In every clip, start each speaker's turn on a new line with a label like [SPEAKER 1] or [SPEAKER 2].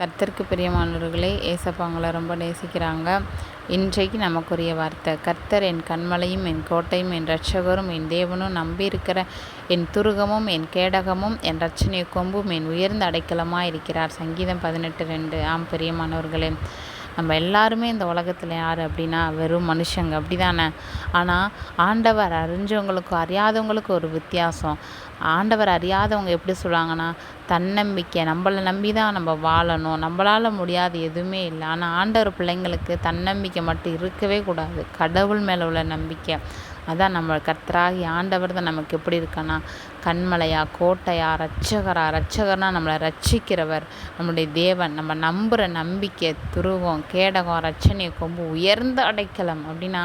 [SPEAKER 1] கர்த்தருக்கு பிரியமானவர்களே, ஏசப்பா உங்களை ரொம்ப நேசிக்கிறாங்க. இன்றைக்கு நமக்குரிய வார்த்தை, கர்த்தர் என் கன்மலையும் என் கோட்டையும் என் இரட்சகரும் என் தேவனும் நம்பியிருக்கிற என் துருகமும் என் கேடகமும் என் இரட்சணிய கொம்பும் என் உயர்ந்த அடைக்கலமாக இருக்கிறார். சங்கீதம் 18:2. ஆம் பிரியமானவர்களே, நம்ம எல்லாருமே இந்த உலகத்தில் யார் அப்படின்னா வெறும் மனுஷங்க, அப்படி தானே? ஆனால் ஆண்டவர் அறிஞ்சவங்களுக்கும் அறியாதவங்களுக்கும் ஒரு வித்தியாசம். ஆண்டவர் அறியாதவங்க எப்படி சொல்லுவாங்கன்னா, தன்னம்பிக்கை, நம்மளை நம்பி தான் நம்ம வாழணும், நம்மளால் முடியாது எதுவுமே இல்லை. ஆனால் ஆண்டவர் பிள்ளைங்களுக்கு தன்னம்பிக்கை மட்டும் இருக்கவே கூடாது, கடவுள் மேலே உள்ள நம்பிக்கை. அதான் நம்ம கர்த்தராகி ஆண்டவர் தான் நமக்கு எப்படி இருக்கன்னா, கண்மலையா, கோட்டையா, ரட்சகர்னால் நம்மளை ரட்சிக்கிறவர், நம்முடைய தேவன், நம்ம நம்புகிற நம்பிக்கை, துருவம், கேடகம், ரட்சணிய கொம்பு, உயர்ந்த அடைக்கலம். அப்படின்னா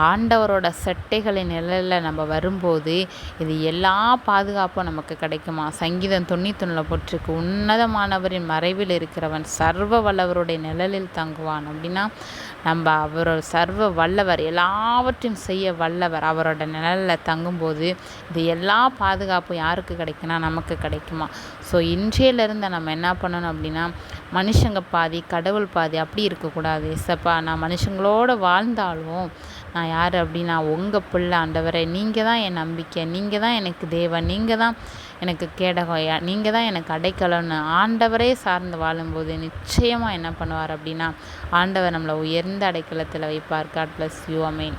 [SPEAKER 1] ஆண்டவரோட செட்டைகளின் நிழலில் நம்ம வரும்போது இது எல்லா பாதுகாப்பும் நமக்கு கிடைக்குமா. சங்கீதம் 91 போட்டிருக்கு, உன்னதமானவரின் மறைவில் இருக்கிறவன் சர்வ வல்லவருடைய நிழலில் தங்குவான். அப்படின்னா நம்ம அவரோட சர்வ வல்லவர், எல்லாவற்றையும் செய்ய வல்லவர், அவரோட நிழலில் தங்கும்போது இது எல்லா பாதுகாப்பும் யாருக்கு கிடைக்குன்னா நமக்கு கிடைக்குமா. ஸோ இன்றையிலேருந்து நம்ம என்ன பண்ணணும் அப்படின்னா, மனுஷங்க பாதி கடவுள் பாதி அப்படி இருக்கக்கூடாது. ஏசப்பா, நான் மனுஷங்களோடு வாழ்ந்தாலும் நான் யார் அப்படின்னா உங்கள் பிள்ளை ஆண்டவரே, நீங்கள் தான் என் நம்பிக்கை, நீங்கள் தான் எனக்கு தேவன், நீங்கள் தான் எனக்கு கேடகம், நீங்கள் தான் எனக்கு அடைக்கலம்னு ஆண்டவரே சார்ந்து வாழும்போது நிச்சயமாக என்ன பண்ணுவார் அப்படின்னா, ஆண்டவர் நம்மளை உயர்ந்த அடைக்கலத்தில் வைப்பார். God bless you. ஆமென்.